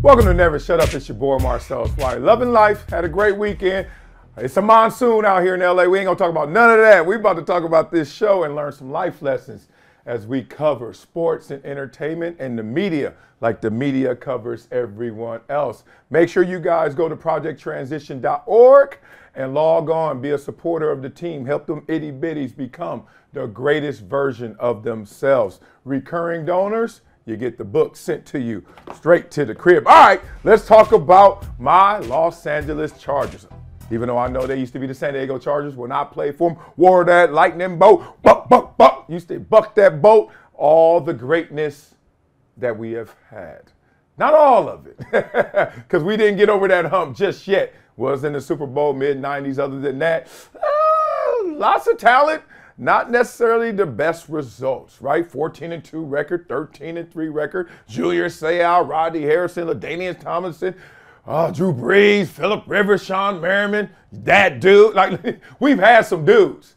Welcome to Never Shut Up. It's your boy Marcellus Wiley. Loving life. Had a great weekend. It's a monsoon out here in LA. We ain't gonna talk about none of that. We're about to talk about this show and learn some life lessons as we cover sports and entertainment and the media like the media covers everyone else. Make sure you guys go to projecttransition.org and log on. Be a supporter of the team. Help them itty bitties become the greatest version of themselves. Recurring donors, you get the book sent to you straight to the crib. All right, let's talk about my Los Angeles Chargers. Even though I know they used to be the San Diego Chargers, when I played for them, wore that lightning bolt, buck, buck, buck, used to buck that boat, all the greatness that we have had. Not all of it, because we didn't get over that hump just yet. Was in the Super Bowl mid-90s. Other than that, lots of talent. Not necessarily the best results, right? 14-2 record, 13-3 record. Julius Sayal, Rodney Harrison, LaDainian Tomlinson, Drew Brees, Phillip Rivers, Sean Merriman, that dude. Like, we've had some dudes.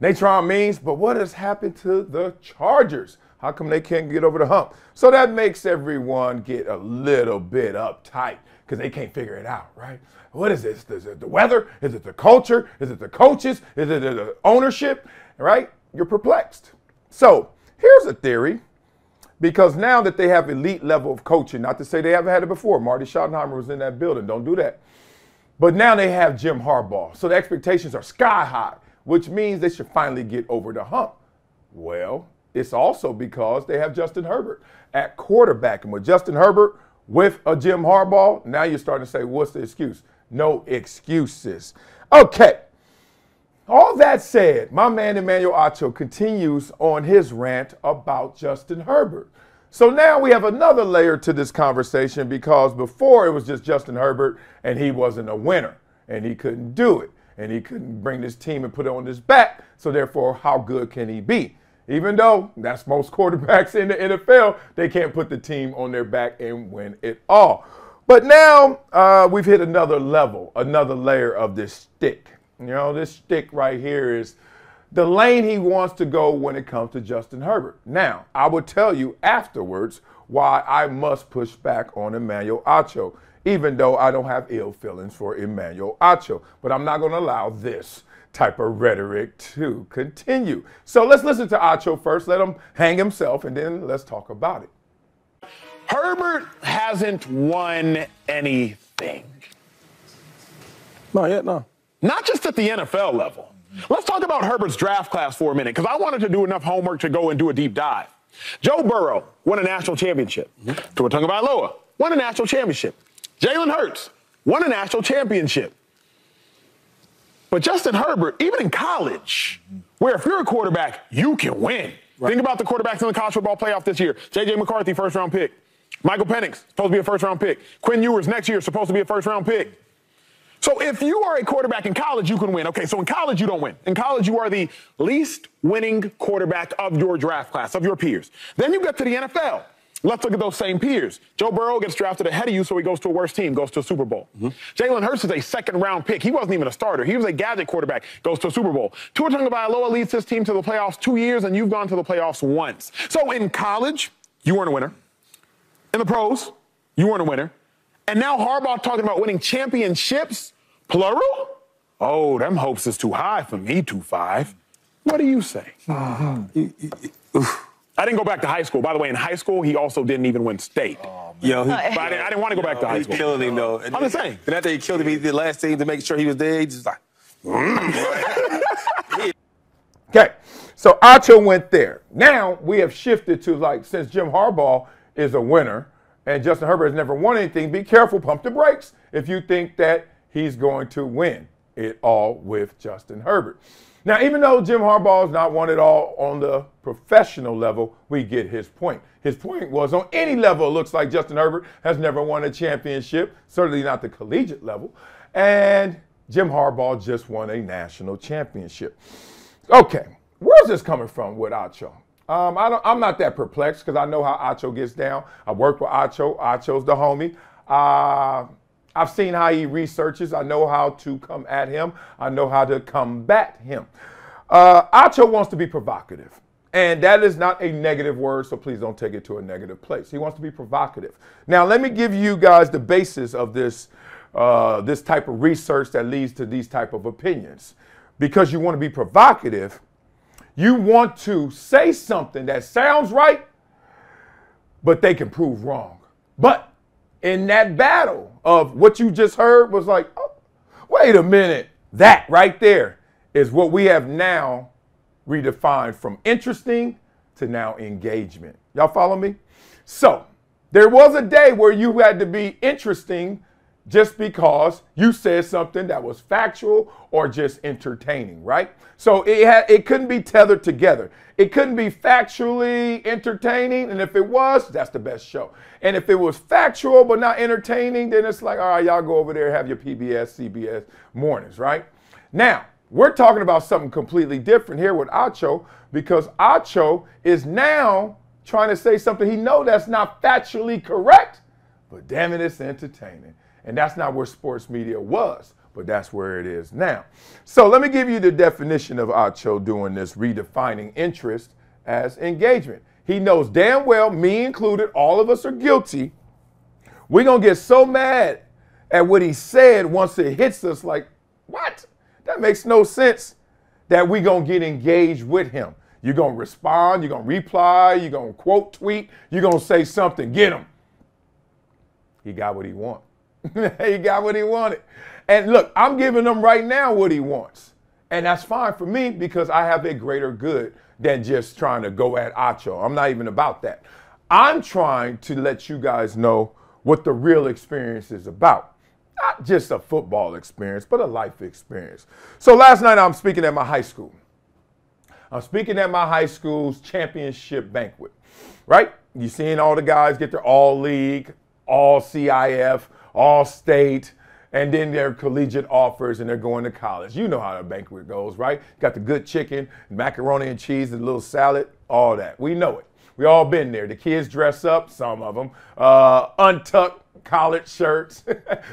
Natron Means, but what has happened to the Chargers? How come they can't get over the hump? So that makes everyone get a little bit uptight because they can't figure it out, right? What is this? Is it the weather? Is it the culture? Is it the coaches? Is it the ownership? Right? You're perplexed. So here's a theory, because now that they have elite level of coaching, not to say they haven't had it before. Marty Schottenheimer was in that building. Don't do that. But now they have Jim Harbaugh. So the expectations are sky high, which means they should finally get over the hump. Well, it's also because they have Justin Herbert at quarterback. And with Justin Herbert, with a Jim Harbaugh, now you're starting to say, what's the excuse? No excuses. Okay. All that said, my man Emmanuel Acho continues on his rant about Justin Herbert. So now we have another layer to this conversation, because before it was just Justin Herbert and he wasn't a winner and he couldn't do it and he couldn't bring this team and put it on his back. So therefore, how good can he be? Even though that's most quarterbacks in the NFL, they can't put the team on their back and win it all. But now we've hit another level, another layer of this stick. You know, this stick right here is the lane he wants to go when it comes to Justin Herbert. Now, I will tell you afterwards why I must push back on Emmanuel Acho, even though I don't have ill feelings for Emmanuel Acho. But I'm not going to allow this type of rhetoric to continue. So let's listen to Acho first, let him hang himself, and then let's talk about it. Herbert hasn't won anything. Not yet, no. Not just at the NFL level. Let's talk about Herbert's draft class for a minute, because I wanted to do enough homework to go and do a deep dive. Joe Burrow won a national championship. Tua Tagovailoa won a national championship. Jalen Hurts won a national championship. But Justin Herbert, even in college, where if you're a quarterback, you can win. Right. Think about the quarterbacks in the college football playoff this year. J.J. McCarthy, first-round pick. Michael Penix, supposed to be a first-round pick. Quinn Ewers next year, supposed to be a first-round pick. So if you are a quarterback in college, you can win. Okay, so in college, you don't win. In college, you are the least winning quarterback of your draft class, of your peers. Then you get to the NFL. Let's look at those same peers. Joe Burrow gets drafted ahead of you, so he goes to a worse team, goes to a Super Bowl. Jalen Hurts is a second-round pick. He wasn't even a starter. He was a gadget quarterback, goes to a Super Bowl. Tua Tagovailoa leads his team to the playoffs 2 years, and you've gone to the playoffs once. So in college, you weren't a winner. In the pros, you weren't a winner. And now Harbaugh talking about winning championships, plural? Oh, them hopes is too high for me, 2-5. What do you say? I didn't go back to high school. By the way, in high school, he also didn't even win state. Yo, but I didn't want to go back to high school. He's killing him, though. I'm just saying. And after he killed him, he did the last thing to make sure he was there. He just like, Okay, so Acho went there. Now we have shifted to, like, since Jim Harbaugh is a winner and Justin Herbert has never won anything, be careful, pump the brakes if you think that he's going to win it all with Justin Herbert. Now, even though Jim Harbaugh has not won it all on the professional level, we get his point. His point was on any level, it looks like Justin Herbert has never won a championship, certainly not the collegiate level. And Jim Harbaugh just won a national championship. Okay, where's this coming from with Acho? I'm not that perplexed, because I know how Acho gets down. I worked with Acho. Acho's the homie. I've seen how he researches. I know how to come at him. I know how to combat him. Acho wants to be provocative. And that is not a negative word, so please don't take it to a negative place. He wants to be provocative. Now, let me give you guys the basis of this, this type of research that leads to these type of opinions. Because you want to be provocative, you want to say something that sounds right, but they can prove wrong. But in that battle of what you just heard was like, oh, wait a minute, that right there is what we have now redefined from interesting to now engagement. Y'all follow me? So there was a day where you had to be interesting just because you said something that was factual or just entertaining, right? So it couldn't be tethered together. It couldn't be factually entertaining, and if it was, that's the best show. And if it was factual but not entertaining, then it's like, all right, y'all go over there, have your PBS, CBS mornings, right? Now, we're talking about something completely different here with Acho, because Acho is now trying to say something he knows that's not factually correct, but damn it, it's entertaining. And that's not where sports media was, but that's where it is now. So let me give you the definition of Acho doing this, redefining interest as engagement. He knows damn well, me included, all of us are guilty. We're going to get so mad at what he said once it hits us like, what? That makes no sense that we're going to get engaged with him. You're going to respond, you're going to reply, you're going to quote tweet, you're going to say something, get him. He got what he wanted. He got what he wanted. And look, I'm giving him right now what he wants. And that's fine for me because I have a greater good than just trying to go at Acho. I'm not even about that. I'm trying to let you guys know what the real experience is about. Not just a football experience, but a life experience. So last night I'm speaking at my high school. I'm speaking at my high school's championship banquet, right? You seeing all the guys get their all league, all CIF, all state, and then their collegiate offers and they're going to college. You know how the banquet goes, right? Got the good chicken, macaroni and cheese, and a little salad, all that. We know it. We all been there. The kids dress up, some of them, untucked collared shirts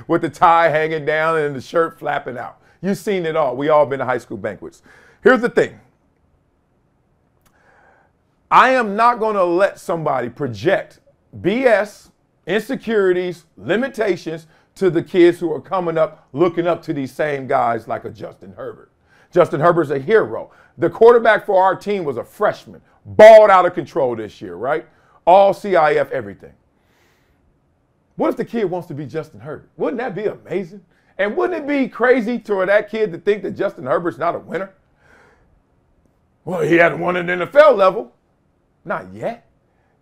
with the tie hanging down and the shirt flapping out. You've seen it all. We all been to high school banquets. Here's the thing. I am not going to let somebody project BS, insecurities, limitations to the kids who are coming up, looking up to these same guys like a Justin Herbert. Justin Herbert's a hero. The quarterback for our team was a freshman, balled out of control this year, right? All CIF, everything. What if the kid wants to be Justin Herbert? Wouldn't that be amazing? And wouldn't it be crazy for that kid to think that Justin Herbert's not a winner? Well, he hadn't won at NFL level. Not yet.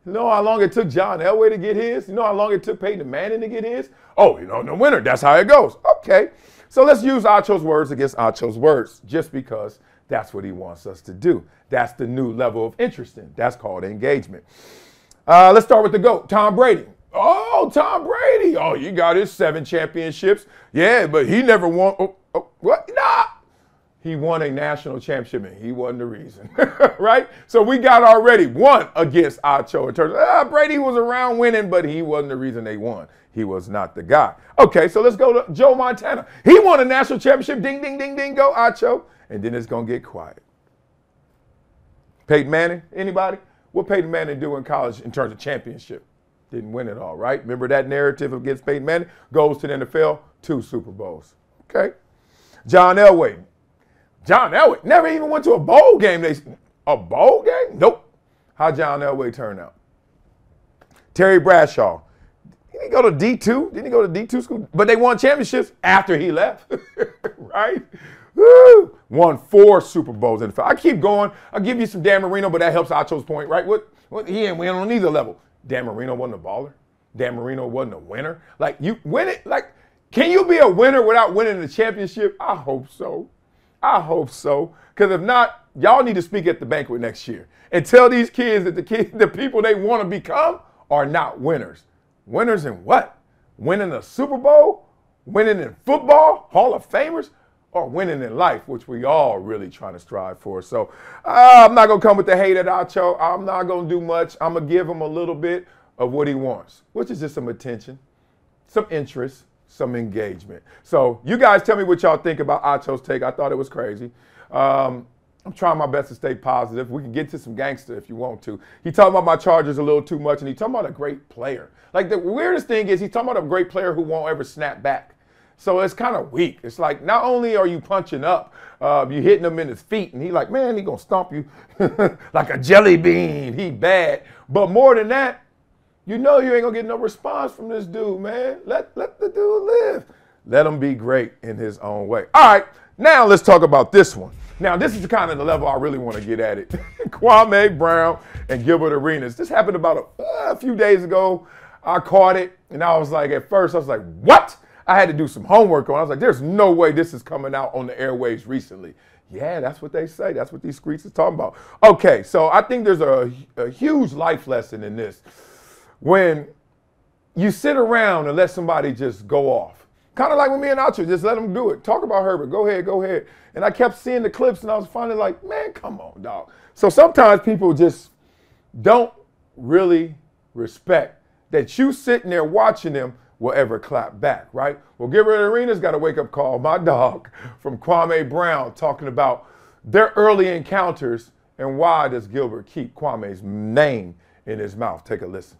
You know how long it took John Elway to get his? You know how long it took Peyton Manning to get his? Oh, you know, no winner. That's how it goes. Okay. So let's use Acho's words against Acho's words just because that's what he wants us to do. That's the new level of interesting. That's called engagement. Let's start with the GOAT, Tom Brady. Oh, Tom Brady. Oh, you got his 7 championships. Yeah, but he never won. What? Nah. He won a national championship, and he wasn't the reason, right? So we got already one against Acho in terms of, Brady was around winning, but he wasn't the reason they won. He was not the guy. Okay, so let's go to Joe Montana. He won a national championship. Ding, ding, ding, ding, go, Acho. And then it's going to get quiet. Peyton Manning, anybody? What Peyton Manning do in college in terms of championship? Didn't win it all, right? Remember that narrative against Peyton Manning? Goes to the NFL, 2 Super Bowls. Okay. John Elway. John Elway never even went to a bowl game. A bowl game? Nope. How'd John Elway turn out? Terry Bradshaw. Didn't he go to D2? Didn't he go to D2 school? But they won championships after he left, right? Woo! Won 4 Super Bowls in the I keep going. I'll give you some Dan Marino, but that helps Acho's point, right? What he ain't win on either level. Dan Marino wasn't a baller. Dan Marino wasn't a winner. Like, you win it. Like, can you be a winner without winning the championship? I hope so. I hope so. Because if not, y'all need to speak at the banquet next year and tell these kids that the people they want to become are not winners. Winners in what? Winning a Super Bowl? Winning in football? Hall of Famers? Or winning in life, which we all really trying to strive for. So I'm not going to come with the hate at Acho. I'm not going to do much. I'm going to give him a little bit of what he wants, which is just some attention, some interest, some engagement. So you guys tell me what y'all think about Acho's take. I thought it was crazy. I'm trying my best to stay positive. We can get to some gangster if you want to. He talking about my Chargers a little too much, and he talking about a great player. Like, the weirdest thing is he talking about a great player who won't ever snap back. So it's kind of weak. It's like, not only are you punching up, you hitting him in his feet, and he like, man, he gonna stomp you like a jelly bean. He bad. But more than that, you know you ain't gonna get no response from this dude, man. Let the dude live. Let him be great in his own way. All right, now let's talk about this one. Now, this is kind of the level I really want to get at it. Kwame Brown and Gilbert Arenas. This happened about a few days ago. I caught it, and I was like, at first, I was like, what? I had to do some homework on it. I was like, there's no way this is coming out on the airwaves recently. Yeah, that's what they say. That's what these streets is talking about. Okay, so I think there's a huge life lesson in this. When you sit around and let somebody just go off. Kind of like with me and Acho, just let them do it. Talk about Herbert. Go ahead, go ahead. And I kept seeing the clips, and I was finally like, man, come on, dog. So sometimes people just don't really respect that you sitting there watching them will ever clap back, right? Well, Gilbert Arenas got a wake-up call, my dog, from Kwame Brown, talking about their early encounters and why does Gilbert keep Kwame's name in his mouth. Take a listen.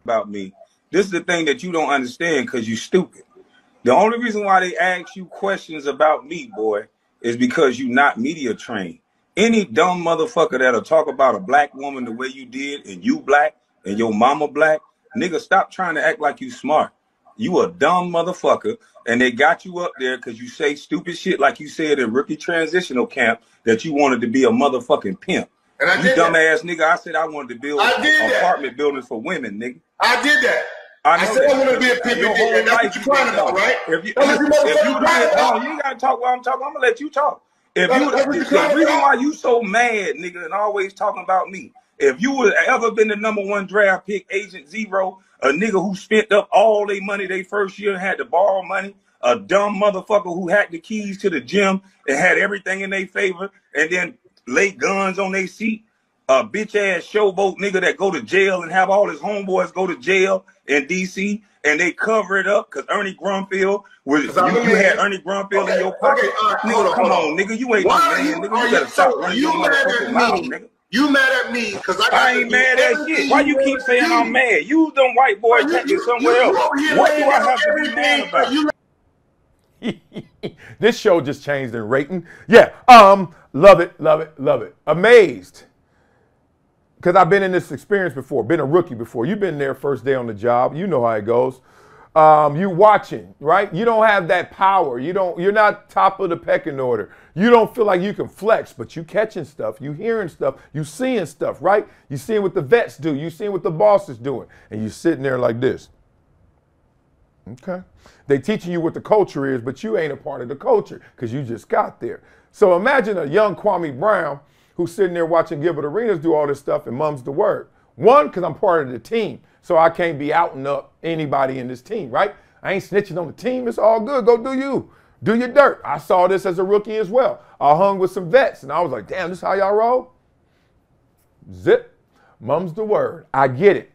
About me. This is the thing that you don't understand because you stupid. The only reason why they ask you questions about me, boy, is because you not media trained. Any dumb motherfucker that'll talk about a black woman the way you did, and you black, and your mama black, nigga, stop trying to act like you smart. You a dumb motherfucker, and they got you up there because you say stupid shit like you said in rookie transitional camp that you wanted to be a motherfucking pimp. And I did dumbass nigga, I said I wanted to build apartment buildings for women, nigga. I did that. I said I want to be a pimp. And that's what you're crying about, right? If you ain't got to talk while I'm talking. I'm going to let you talk. The reason why you so mad, nigga, and always talking about me, if you would ever been the #1 draft pick, Agent Zero, a nigga who spent up all their money their first year and had to borrow money, a dumb motherfucker who had the keys to the gym and had everything in their favor and then lay guns on their seat, a bitch-ass showboat nigga that go to jail and have all his homeboys go to jail in D.C., and they cover it up because Ernie Grunfeld was you had Ernie Grunfeld in your pocket. Nigga, come on, nigga, you ain't no man, nigga. You better stop running your motherfucking mouth, nigga. You mad at me because I ain't mad at shit. Why you keep saying I'm mad? You them white boys taking somewhere else. What do I have to be mad about? This show just changed in rating. Yeah, love it, love it, love it. Amazed. Because I've been in this experience before, been a rookie before. You've been there first day on the job. You know how it goes. You watching, right? You don't have that power. You're not top of the pecking order. You don't feel like you can flex, but you catching stuff, you hearing stuff, you seeing stuff, right? You seeing what the vets do, you seeing what the boss is doing, and you sitting there like this. Okay. They teaching you what the culture is, but you ain't a part of the culture because you just got there. So imagine a young Kwame Brown who's sitting there watching Gilbert Arenas do all this stuff and mum's the word. One, because I'm part of the team, so I can't be outing up anybody in this team, right? I ain't snitching on the team. It's all good. Go do you. Do your dirt. I saw this as a rookie as well. I hung with some vets, and I was like, damn, this is how y'all roll? Zip. Mum's the word. I get it.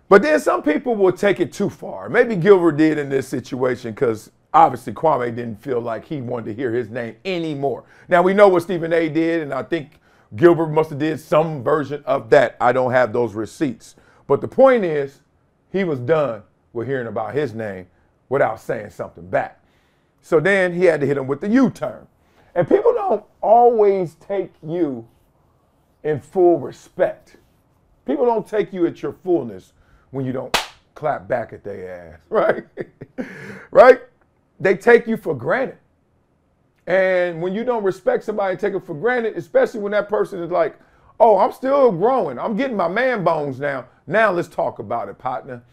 But then some people will take it too far. Maybe Gilbert did in this situation because obviously Kwame didn't feel like he wanted to hear his name anymore. Now, we know what Stephen A. did, and I think Gilbert must have did some version of that. I don't have those receipts. But the point is, he was done with hearing about his name without saying something back. So then he had to hit him with the U-turn. And people don't always take you in full respect. People don't take you at your fullness when you don't clap back at their ass, right? Right? They take you for granted. And when you don't respect somebody and take it for granted, especially when that person is like, oh, I'm still growing. I'm getting my man bones now. Now let's talk about it, partner.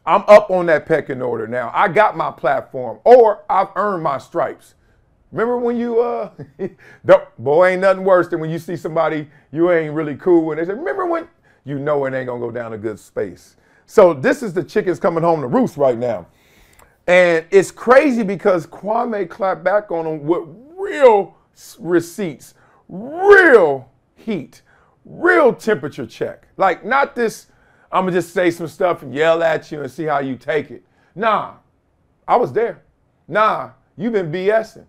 I'm up on that pecking order now. I got my platform, or I've earned my stripes. Remember when you, boy, ain't nothing worse than when you see somebody you ain't really cool with. They say, remember when? You know it ain't going to go down a good space. So this is the chickens coming home to roost right now. And it's crazy because Kwame clapped back on him with real receipts, real heat, real temperature check. Like, not this, I'm going to just say some stuff and yell at you and see how you take it. Nah, I was there. Nah, you've been BSing.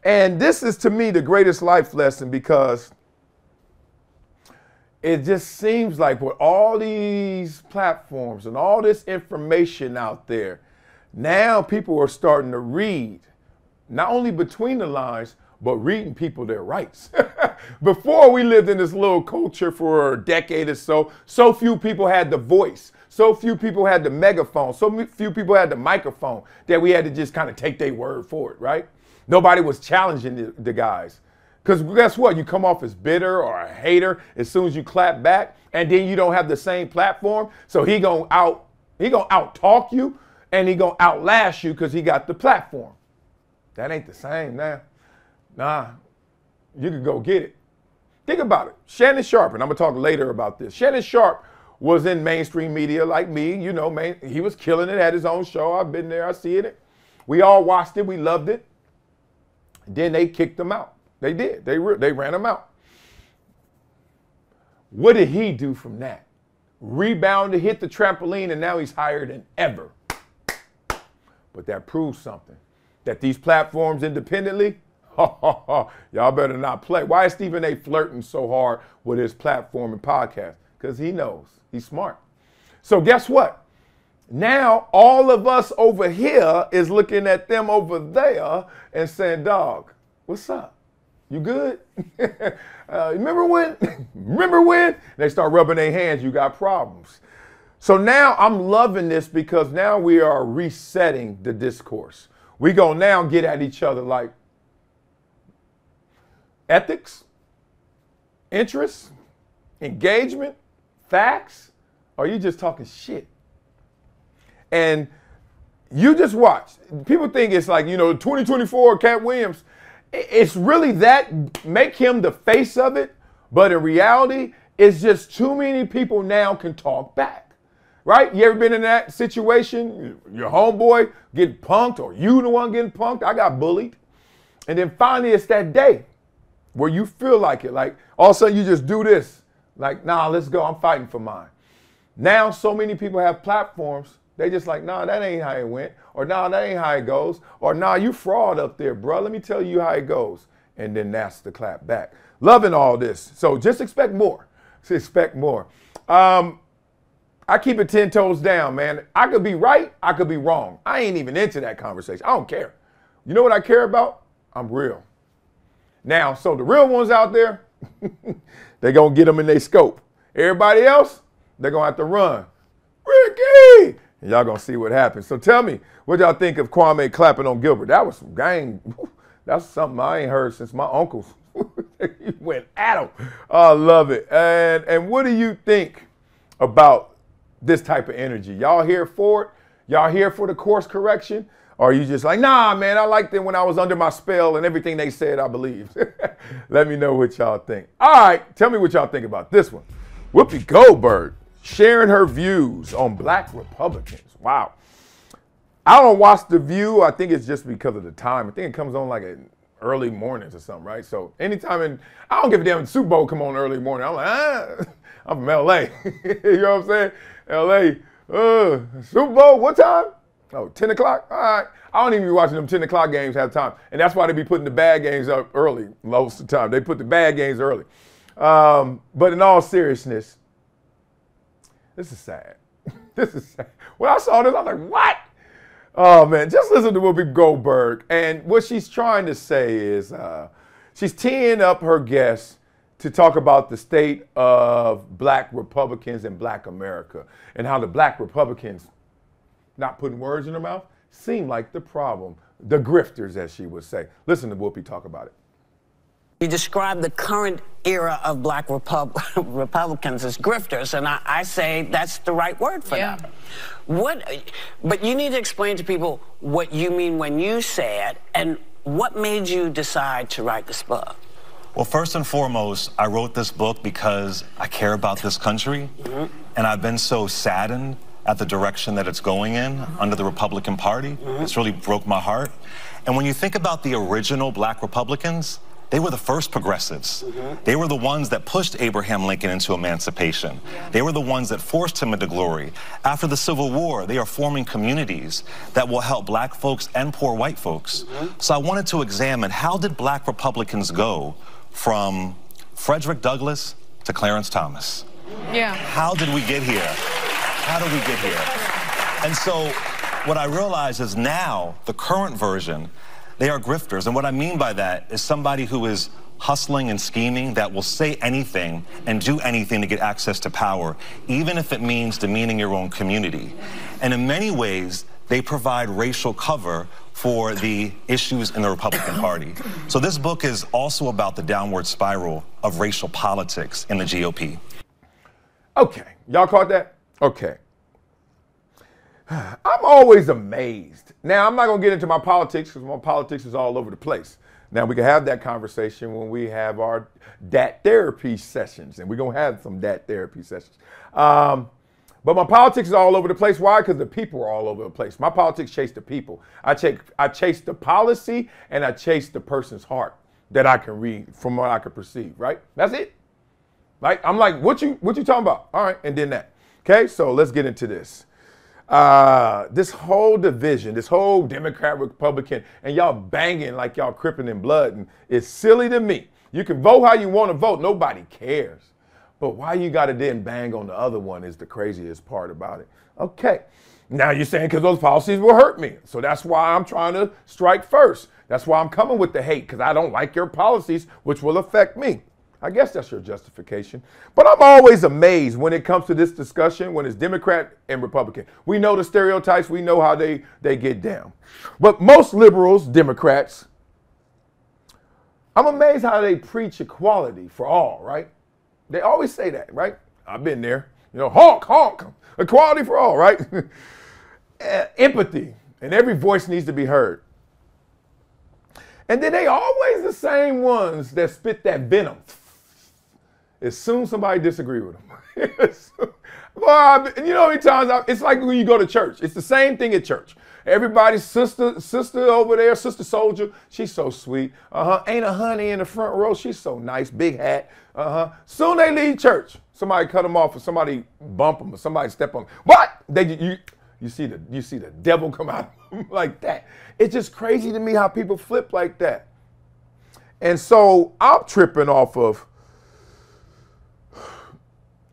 And this is, to me, the greatest life lesson because it just seems like with all these platforms and all this information out there, now people are starting to read, not only between the lines, but reading people their rights. Before, we lived in this little culture for a decade or so. So few people had the voice. So few people had the megaphone. So few people had the microphone that we had to just kind of take their word for it, right? Nobody was challenging the guys. Because guess what? You come off as bitter or a hater as soon as you clap back, and then you don't have the same platform. So he gonna out-talk you, and he gonna outlast you because he got the platform. That ain't the same now. Nah, you can go get it. Think about it. Shannon Sharpe, and I'm gonna talk later about this. Shannon Sharpe was in mainstream media like me, you know, he was killing it, had his own show. I've been there, I see it. We all watched it, we loved it. Then they kicked him out. They did, they ran him out. What did he do from that? Rebounded, hit the trampoline, and now he's higher than ever. But that proves something, that these platforms independently, y'all better not play. Why is Stephen A. flirting so hard with his platform and podcast? Because he knows. He's smart. So guess what? Now all of us over here is looking at them over there and saying, dog, what's up? You good? Remember when? Remember when? They start rubbing their hands, you got problems. So now I'm loving this because now we are resetting the discourse. We gonna now get at each other like, ethics, interests, engagement, facts, or you just talking shit? And you just watch. People think it's like, 2024 Cat Williams. It's really that, make him the face of it, but in reality, it's just too many people now can talk back, right? You ever been in that situation? Your homeboy getting punked, or you the one getting punked? I got bullied. And then finally it's that day where you feel like it, like all of a sudden you just do this, like, nah, let's go, I'm fighting for mine. Now so many people have platforms, they just like, nah, that ain't how it went, or nah, that ain't how it goes, or nah, you fraud up there, bro, let me tell you how it goes. And then that's the clap back. Loving all this, so just expect more, expect more. I keep it 10 toes down, man. I could be right, I could be wrong. I ain't even into that conversation, I don't care. You know what I care about? I'm real. Now, so the real ones out there, they're going to get them in their scope. Everybody else, they're going to have to run. Ricky! And y'all going to see what happens. So tell me, what y'all think of Kwame clapping on Gilbert? That was some gang. That's something I ain't heard since my uncles. He went at him. I love it. And what do you think about this type of energy? Y'all here for it? Y'all here for the course correction? Or are you just like, nah, man, I liked it when I was under my spell and everything they said I believed? Let me know what y'all think. All right, tell me what y'all think about this one. Whoopi Goldburg sharing her views on Black Republicans. Wow. I don't watch The View. I think it's just because of the time. I think it comes on like in early mornings or something, right? So anytime I don't give a damn if Super Bowl come on early morning. I'm like, I'm from LA. You know what I'm saying? LA, Super Bowl, what time? Oh, 10 o'clock? All right. I don't even be watching them 10 o'clock games half time. And that's why they be putting the bad games up early most of the time. They put the bad games early. But in all seriousness, this is sad. This is sad. When I saw this, I was like, what? Oh, man, just listen to Whoopi Goldberg. And what she's trying to say is she's teeing up her guests to talk about the state of Black Republicans and Black America and how the Black Republicans, not putting words in her mouth, seem like the problem. The grifters, as she would say. Listen to Whoopi talk about it. You describe the current era of Black Republicans as grifters, and I say that's the right word for them. But you need to explain to people what you mean when you say it, and what made you decide to write this book? Well, first and foremost, I wrote this book because I care about this country, and I've been so saddened at the direction that it's going in under the Republican Party. It's really broke my heart. And when you think about the original Black Republicans, They were the first progressives. They were the ones that pushed Abraham Lincoln into emancipation. They were the ones that forced him into glory. After the Civil War, they are forming communities that will help black folks and poor white folks. So I wanted to examine, how did black Republicans go from Frederick Douglass to Clarence Thomas? Yeah. How did we get here? How did we get here? And so what I realize is now, the current version, they are grifters. And what I mean by that is somebody who is hustling and scheming, that will say anything and do anything to get access to power, even if it means demeaning your own community. And in many ways, they provide racial cover for the issues in the Republican Party. So this book is also about the downward spiral of racial politics in the GOP. Okay, y'all caught that? Okay. I'm always amazed. Now, I'm not going to get into my politics because my politics is all over the place. Now, we can have that conversation when we have our DAT therapy sessions, and we're going to have some DAT therapy sessions. But my politics is all over the place. Why? Because the people are all over the place. My politics chase the people. I chase the policy, and I chase the person's heart that I can read from what I can perceive, right? That's it. Like, I'm like, what you talking about? All right, and then that. Okay, so let's get into this. This whole division, this whole Democrat, Republican, and y'all banging like y'all cripping in blood, and it's silly to me. You can vote how you want to vote. Nobody cares. But why you got to then bang on the other one is the craziest part about it. Okay. Now you're saying because those policies will hurt me. So that's why I'm trying to strike first. That's why I'm coming with the hate, because I don't like your policies, which will affect me. I guess that's your justification. But I'm always amazed when it comes to this discussion, when it's Democrat and Republican. We know the stereotypes. We know how they get down. But most liberals, Democrats, I'm amazed how they preach equality for all, right? They always say that, right? I've been there. You know, honk, honk, equality for all, right? Empathy, and every voice needs to be heard. And then they always the same ones that spit that venom as soon as somebody disagree with them. Well, you know how many times, it's like when you go to church. It's the same thing at church. Everybody's sister over there, sister soldier, she's so sweet. Ain't a honey in the front row, she's so nice, big hat. Soon they leave church. Somebody cut them off, or somebody bump them, or somebody step on them. What? You see the devil come out like that. It's just crazy to me how people flip like that. And so I'm tripping off of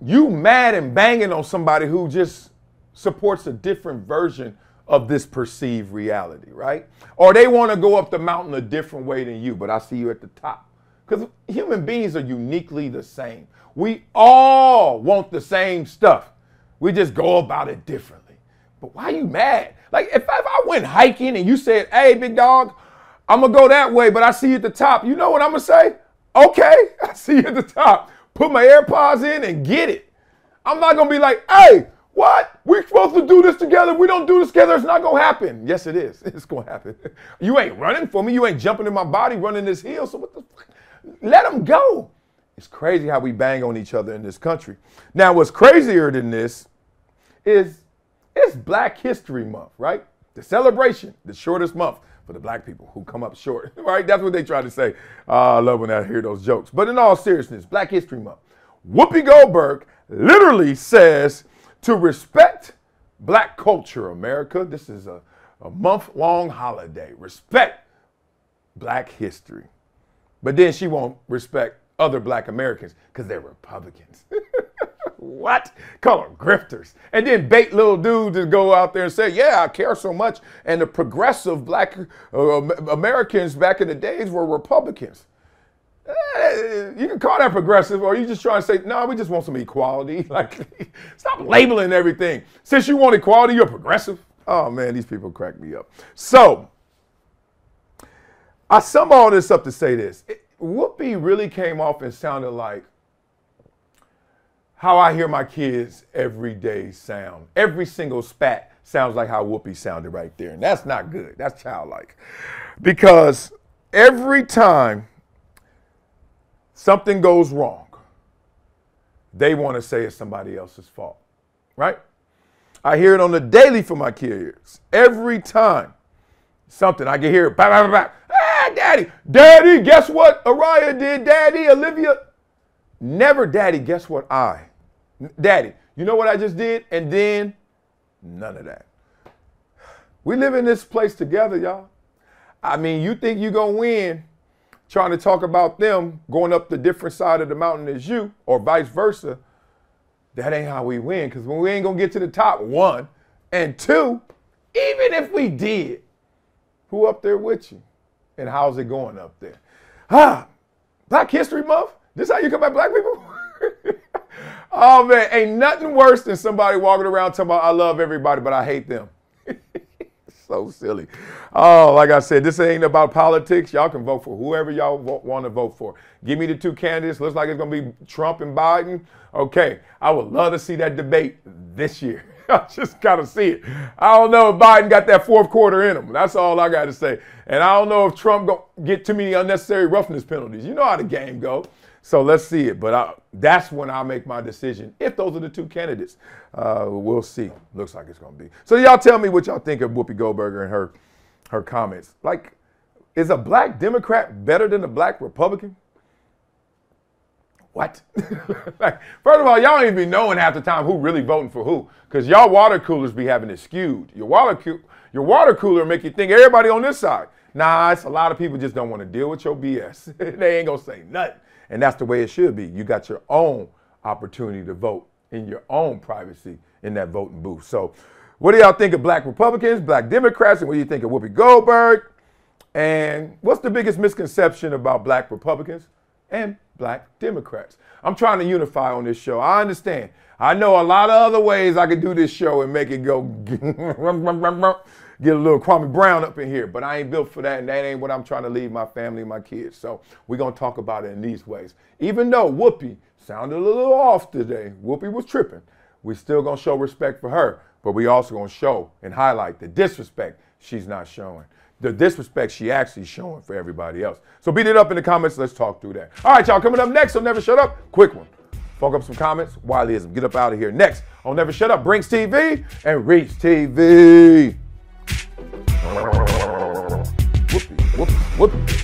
you mad and banging on somebody who just supports a different version of this perceived reality, right? Or they want to go up the mountain a different way than you, but I see you at the top. Because human beings are uniquely the same. We all want the same stuff. We just go about it differently. But why are you mad? Like, if I went hiking and you said, hey, big dog, I'm going to go that way, but I see you at the top. You know what I'm going to say? Okay, I see you at the top. Put my AirPods in and get it. I'm not going to be like, hey, what? We're supposed to do this together. If we don't do this together, it's not going to happen. Yes, it is. It's going to happen. You ain't running for me. You ain't jumping in my body running this hill. So what the fuck? Let them go. It's crazy how we bang on each other in this country. Now, what's crazier than this is it's Black History Month, right? The celebration, the shortest month for the black people who come up short, right? That's what they try to say. I love when I hear those jokes. But in all seriousness, Black History Month. Whoopi Goldburg literally says to respect black culture, America. This is a month-long holiday. Respect black history. But then she won't respect other black Americans because they're Republicans. What? Call them grifters. And then bait little dudes to go out there and say, yeah, I care so much. And the progressive black Americans back in the days were Republicans. You can call that progressive, or you just trying to say, no, we just want some equality. Like, stop labeling everything. Since you want equality, you're progressive. Oh, man, these people crack me up. So, I sum all this up to say this. Whoopi really came off and sounded like how I hear my kids every day sound. Every single spat sounds like how Whoopi sounded right there. And that's not good. That's childlike. Because every time something goes wrong, they want to say it's somebody else's fault, right? I hear it on the daily from my kids. Every time something, I can hear it, bah, bah, bah, bah. Daddy. Daddy, guess what Araya did, Daddy, Olivia? Never, Daddy, guess what Daddy, you know what I just did? And then, none of that. We live in this place together, y'all. I mean, you think you're going to win trying to talk about them going up the different side of the mountain as you, or vice versa. That ain't how we win, because when we ain't going to get to the top, 1, and 2, even if we did, who up there with you? And how's it going up there? Black History Month? This how you come at black people? Oh, man, ain't nothing worse than somebody walking around talking about, I love everybody, but I hate them. So silly. Oh, like I said, this ain't about politics. Y'all can vote for whoever y'all want to vote for. Give me the 2 candidates. Looks like it's going to be Trump and Biden. Okay, I would love to see that debate this year. I just got to see it. I don't know if Biden got that 4th quarter in him. That's all I got to say. And I don't know if Trump going to get too many unnecessary roughness penalties. You know how the game go. So let's see it. But that's when I'll make my decision. If those are the 2 candidates, we'll see. Looks like it's going to be. So y'all tell me what y'all think of Whoopi Goldburg and her comments. Like, is a black Democrat better than a black Republican? What? Like, first of all, y'all ain't even be knowing half the time who really voting for who, because y'all water coolers be having it skewed. Your water cooler make you think everybody on this side. Nah, it's a lot of people just don't want to deal with your BS. They ain't gonna say nothing. And that's the way it should be. You got your own opportunity to vote in your own privacy in that voting booth. So what do y'all think of black Republicans, black Democrats, and what do you think of Whoopi Goldberg? And what's the biggest misconception about black Republicans and black Democrats? I'm trying to unify on this show. I understand. I know a lot of other ways I could do this show and make it go get a little Kwame Brown up in here, but I ain't built for that, and that ain't what I'm trying to leave my family and my kids. So we're going to talk about it in these ways. Even though Whoopi sounded a little off today, Whoopi was tripping, we still going to show respect for her, but we also going to show and highlight the disrespect she's not showing. The disrespect she actually showing for everybody else. So beat it up in the comments. Let's talk through that. All right, y'all, coming up next on Never Shut Up, quick one. Funk up some comments. Wileyism. Get up out of here. Next on Never Shut Up, Brinks TV and Reach TV. Whoopi, Whoopi, Whoopi.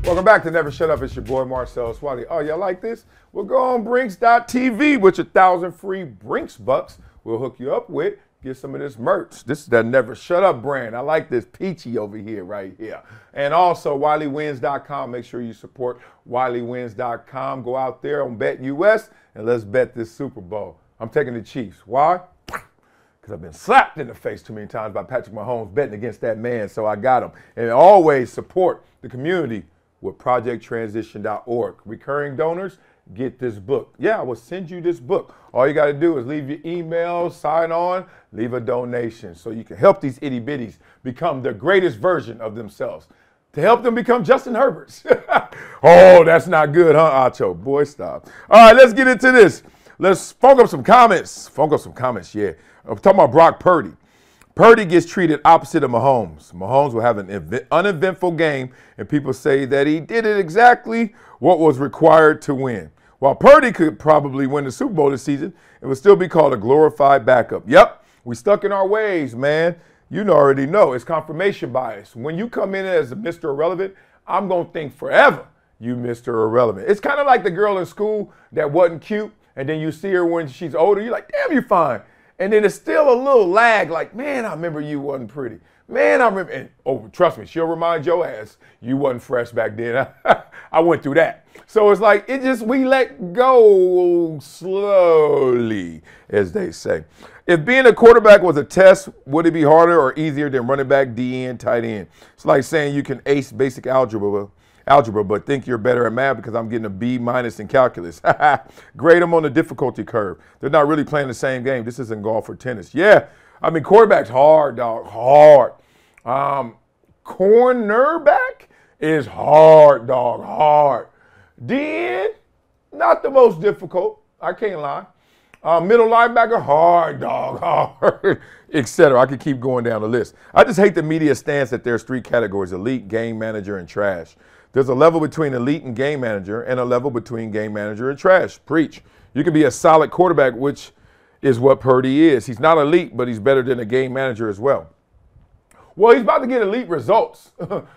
Welcome back to Never Shut Up. It's your boy Marcellus Wiley. Oh, y'all like this? Well, go on Brinks.tv with your 1,000 free Brinks bucks. We'll hook you up with. Get some of this merch. This is the Never Shut Up brand. I like this peachy over here, right here. And also WileyWins.com. Make sure you support WileyWins.com. Go out there on BetUS and let's bet this Super Bowl. I'm taking the Chiefs. Why? Because I've been slapped in the face too many times by Patrick Mahomes betting against that man, so I got him. And always support the community with projecttransition.org. Recurring donors, get this book. Yeah, I will send you this book. All you got to do is leave your email, sign on, leave a donation so you can help these itty bitties become the greatest version of themselves. To help them become Justin Herberts. Oh, that's not good, huh, Acho? Boy, stop. All right, let's get into this. Let's funk up some comments. Funk up some comments, yeah. I'm talking about Brock Purdy. Purdy gets treated opposite of Mahomes. Mahomes will have an uneventful game, and people say that he did it exactly what was required to win. While Purdy could probably win the Super Bowl this season, it would still be called a glorified backup. Yep, we stuck in our ways, man. You already know. It's confirmation bias. When you come in as a Mr. Irrelevant, I'm going to think forever you Mr. Irrelevant. It's kind of like the girl in school that wasn't cute, and then you see her when she's older, you're like, damn, you're fine. And then it's still a little lag, like, man, I remember you wasn't pretty. Man, I remember, and oh, trust me, she'll remind your ass you wasn't fresh back then. I went through that. So it's like, we let go slowly, as they say. If being a quarterback was a test, would it be harder or easier than running back, D-end, tight end? It's like saying you can ace basic algebra, but think you're better at math because I'm getting a B- in calculus. Grade them on the difficulty curve. They're not really playing the same game. This isn't golf or tennis. Yeah, I mean, quarterback's hard, dog, hard. Cornerback is hard, dog, hard. D-end, not the most difficult. I can't lie. Middle linebacker, hard, dog, hard, etc. I could keep going down the list. I just hate the media stance that there's 3 categories: elite, game manager, and trash. There's a level between elite and game manager and a level between game manager and trash. Preach. You can be a solid quarterback, which is what Purdy is. He's not elite, but he's better than a game manager as well. Well, he's about to get elite results.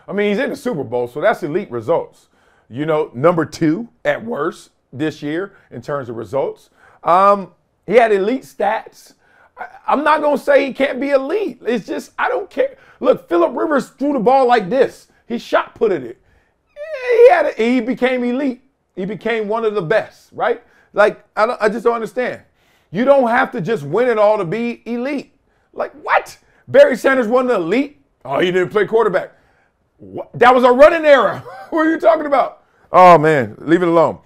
I mean, he's in the Super Bowl, so that's elite results. You know, number 2 at worst this year in terms of results. He had elite stats. I'm not going to say he can't be elite. It's just, I don't care. Look, Phillip Rivers threw the ball like this. He shot putted it. He became elite. He became one of the best, right? Like, I just don't understand. You don't have to just win it all to be elite. Like, what? Barry Sanders wasn't elite? Oh, he didn't play quarterback. What? That was a running era. What are you talking about? Oh, man, leave it alone.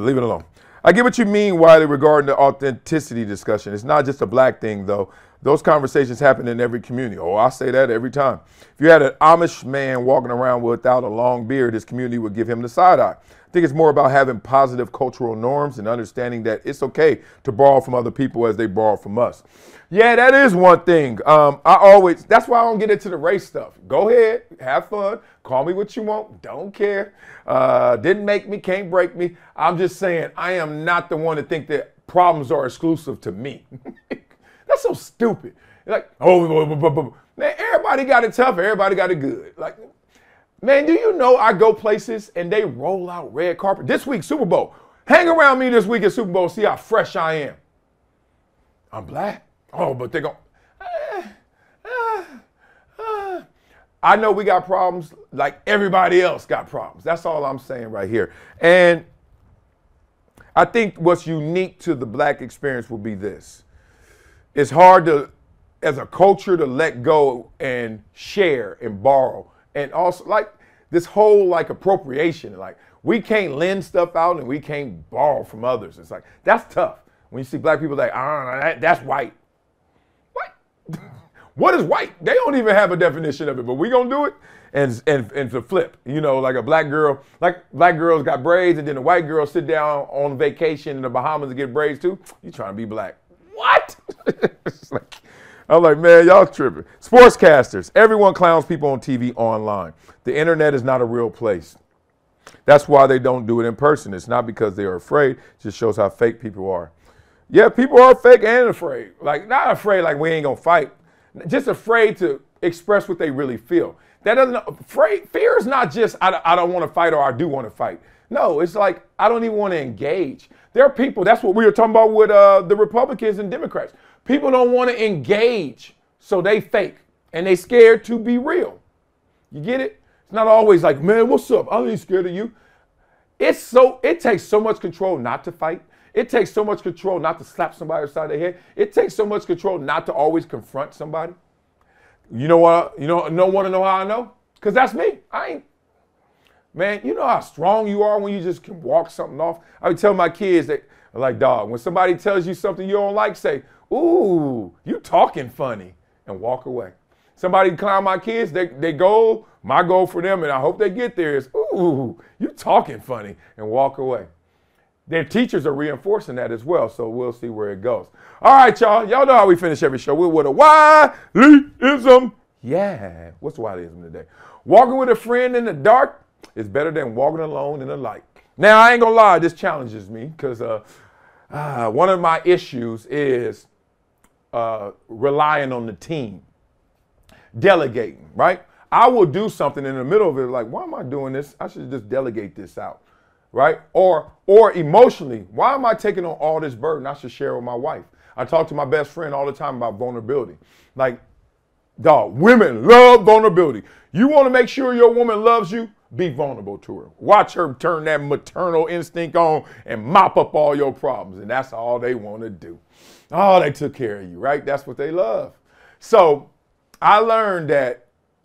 Leave it alone. I get what you mean, Wiley, regarding the authenticity discussion. It's not just a black thing, though. Those conversations happen in every community. Oh, I say that every time. If you had an Amish man walking around without a long beard, his community would give him the side eye. I think it's more about having positive cultural norms and understanding that it's okay to borrow from other people as they borrow from us. Yeah, that is one thing. That's why I don't get into the race stuff. Go ahead, have fun, call me what you want, don't care. Didn't make me, can't break me. I'm just saying, I am not the one to think that problems are exclusive to me. That's so stupid. Like, man, everybody got it tough, everybody got it good. Like, man, do you know I go places and they roll out red carpet? This week, Super Bowl. Hang around me this week at Super Bowl, see how fresh I am. I'm black. Oh, but they're going, I know we got problems like everybody else got problems. That's all I'm saying right here. And I think what's unique to the black experience will be this. It's hard to, as a culture, to let go and share and borrow. And also, like, this whole, like, appropriation. Like, we can't lend stuff out and we can't borrow from others. It's like, that's tough. When you see black people like, that's white. What? What is white? They don't even have a definition of it, but we gonna do it. And to flip, you know, like a black girl, like black girls got braids and then the white girls sit down on vacation in the Bahamas and get braids too. You trying to be black. What? I'm like, man, y'all tripping. Sportscasters, everyone clowns people on TV online. The internet is not a real place. That's why they don't do it in person. It's not because they are afraid. It just shows how fake people are. Yeah, people are fake and afraid. Like, not afraid like we ain't gonna fight. Just afraid to express what they really feel. That doesn't, fear is not just I don't want to fight or I do want to fight. No, it's like I don't even want to engage. There are people, that's what we were talking about with the Republicans and Democrats. People don't want to engage, so they fake. And they scared to be real. You get it? It's not always like, man, what's up? I ain't scared of you. It takes so much control not to fight. It takes so much control not to slap somebody upside their head. It takes so much control not to always confront somebody. You know what? You know, don't want to know how I know? Because that's me. Man, you know how strong you are when you just can walk something off? I would tell my kids that, like, dog, when somebody tells you something you don't like, say, ooh, you talking funny, and walk away. Somebody clown my kids, my goal for them, and I hope they get there is, ooh, you talking funny, and walk away. Their teachers are reinforcing that as well, so we'll see where it goes. All right, y'all. Y'all know how we finish every show. We're with a Wileyism. Yeah. What's Wileyism today? Walking with a friend in the dark is better than walking alone in the light. Now, I ain't going to lie. This challenges me because one of my issues is relying on the team. Delegating, right? I will do something in the middle of it, like, why am I doing this? I should just delegate this out, right? Or emotionally, why am I taking on all this burden? I should share with my wife. I talk to my best friend all the time about vulnerability. Like, dog, women love vulnerability. You want to make sure your woman loves you? Be vulnerable to her. Watch her turn that maternal instinct on and mop up all your problems. And that's all they want to do. Oh, they took care of you, right? That's what they love. So I learned,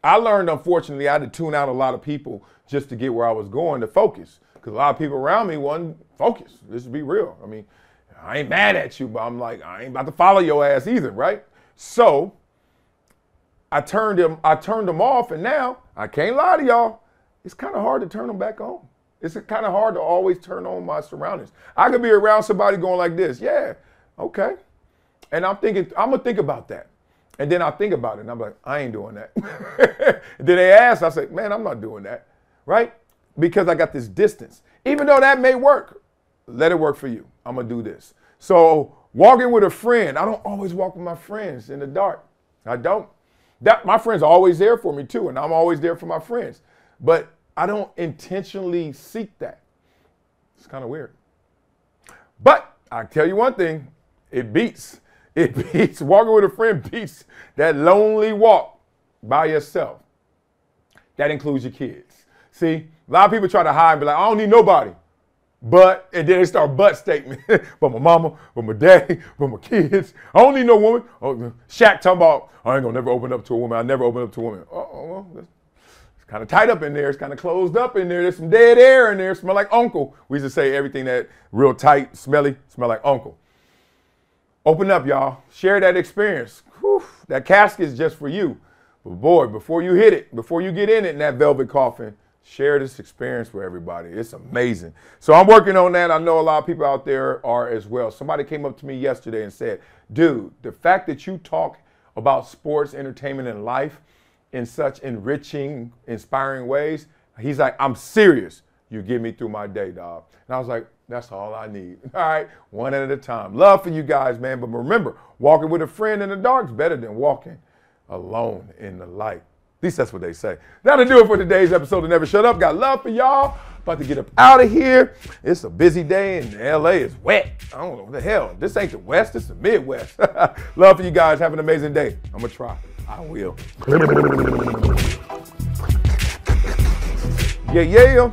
unfortunately, I had to tune out a lot of people just to get where I was going to focus. Because a lot of people around me wasn't focused. Let's be real. I mean, I ain't mad at you, but I'm like, I ain't about to follow your ass either, right? So I turned them off, and now I can't lie to y'all. It's kind of hard to turn them back on. It's kind of hard to always turn on my surroundings. I could be around somebody going like this, yeah, okay. And I'm gonna think about that. And then I think about it, and I'm like, I ain't doing that. Then they ask, I say, man, I'm not doing that, right? Because I got this distance. Even though that may work, let it work for you. I'm gonna do this. So walking with a friend, I don't always walk with my friends in the dark. I don't. My friends are always there for me too, and I'm always there for my friends. But I don't intentionally seek that. It's kind of weird. But I tell you one thing, it beats. Walking with a friend beats that lonely walk by yourself. That includes your kids. See, a lot of people try to hide and be like, I don't need nobody. But, and then they start but statement. But my mama, but my daddy, but my kids. I don't need no woman. Oh, Shaq talking about, I ain't gonna never open up to a woman. I never open up to a woman. Well, it's kind of tight up in there. It's kind of closed up in there. There's some dead air in there. Smell like uncle. We used to say everything that real tight, smelly, smell like uncle. Open up, y'all. Share that experience. Whew, that casket is just for you. But boy, before you hit it, before you get in it in that velvet coffin, share this experience with everybody. It's amazing. So I'm working on that. I know a lot of people out there are as well. Somebody came up to me yesterday and said, dude, the fact that you talk about sports, entertainment, and life in such enriching, inspiring ways, he's like, I'm serious. You get me through my day, dog. And I was like, that's all I need. All right, one at a time. Love for you guys, man. But remember, walking with a friend in the dark is better than walking alone in the light. At least that's what they say. That'll do it for today's episode of Never Shut Up. Got love for y'all. About to get up out of here. It's a busy day and LA is wet. I don't know what the hell. This ain't the West, this is the Midwest. Love for you guys. Have an amazing day. I'm gonna try. I will. Yeah.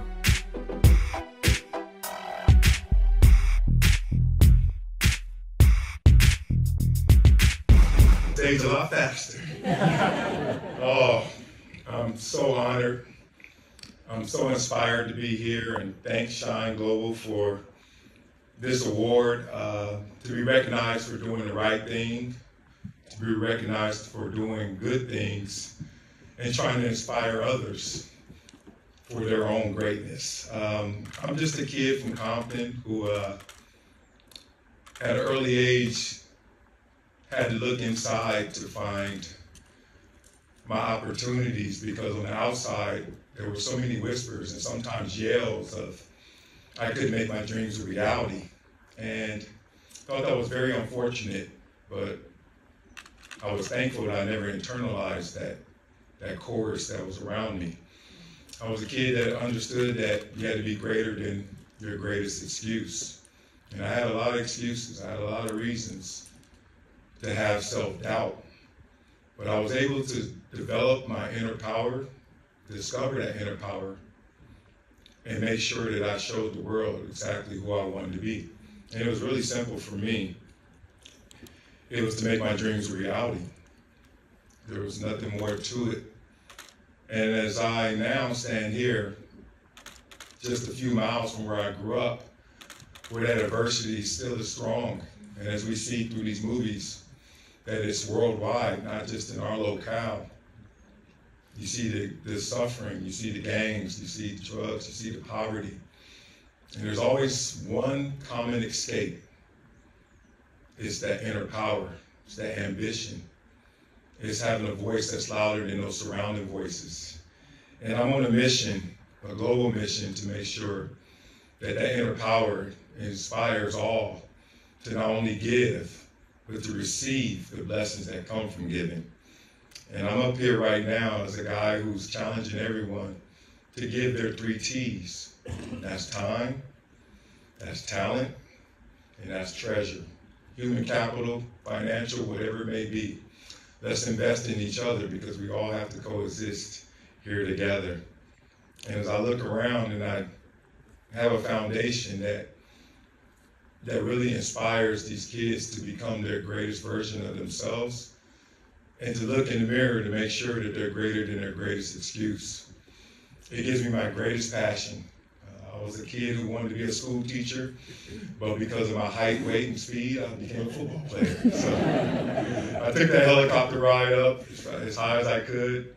Stage a lot faster. Oh, I'm so honored. I'm so inspired to be here, and thanks Shine Global for this award, to be recognized for doing the right thing, to be recognized for doing good things, and trying to inspire others for their own greatness. I'm just a kid from Compton who, at an early age, had to look inside to find my opportunities, because on the outside, there were so many whispers and sometimes yells of I couldn't make my dreams a reality. And thought that was very unfortunate, but I was thankful that I never internalized that chorus that was around me. I was a kid that understood that you had to be greater than your greatest excuse. And I had a lot of excuses. I had a lot of reasons to have self-doubt. But I was able to develop my inner power, discover that inner power, and make sure that I showed the world exactly who I wanted to be. And it was really simple for me. It was to make my dreams a reality. There was nothing more to it. And as I now stand here, just a few miles from where I grew up, where that adversity still is strong, and as we see through these movies, that it's worldwide, not just in our locale. You see the suffering, you see the gangs, you see the drugs, you see the poverty. And there's always one common escape. It's that inner power, it's that ambition. It's having a voice that's louder than those surrounding voices. And I'm on a mission, a global mission, to make sure that that inner power inspires all to not only give, but to receive the blessings that come from giving. And I'm up here right now as a guy who's challenging everyone to give their 3 T's. That's time, that's talent, and that's treasure. Human capital, financial, whatever it may be. Let's invest in each other because we all have to coexist here together. And as I look around and I have a foundation that really inspires these kids to become their greatest version of themselves and to look in the mirror to make sure that they're greater than their greatest excuse. It gives me my greatest passion. I was a kid who wanted to be a school teacher, but because of my height, weight, and speed, I became a football player. So I took that helicopter ride up as high as I could,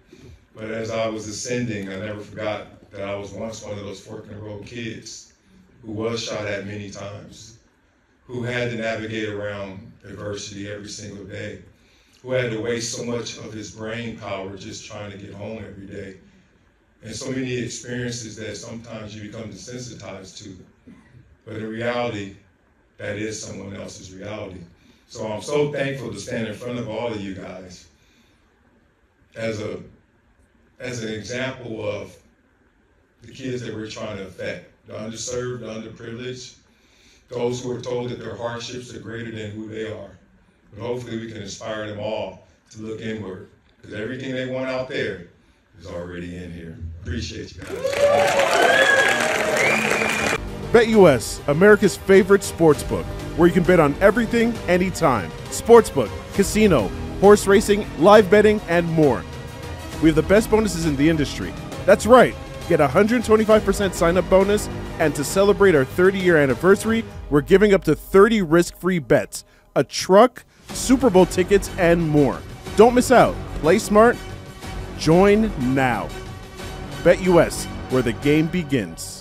but as I was ascending, I never forgot that I was once one of those fork-in-the-road kids who was shot at many times, who had to navigate around adversity every single day, who had to waste so much of his brain power just trying to get home every day. And so many experiences that sometimes you become desensitized to. But in reality, that is someone else's reality. So I'm so thankful to stand in front of all of you guys as an example of the kids that we're trying to affect, the underserved, the underprivileged, those who are told that their hardships are greater than who they are. But hopefully we can inspire them all to look inward, because everything they want out there is already in here. Appreciate you guys. BetUS, America's favorite sportsbook, where you can bet on everything, anytime. Sportsbook, casino, horse racing, live betting, and more. We have the best bonuses in the industry. That's right. Get a 125% sign-up bonus, and to celebrate our 30-year anniversary, we're giving up to 30 risk-free bets, a truck, Super Bowl tickets, and more. Don't miss out. Play smart. Join now. BetUS, where the game begins.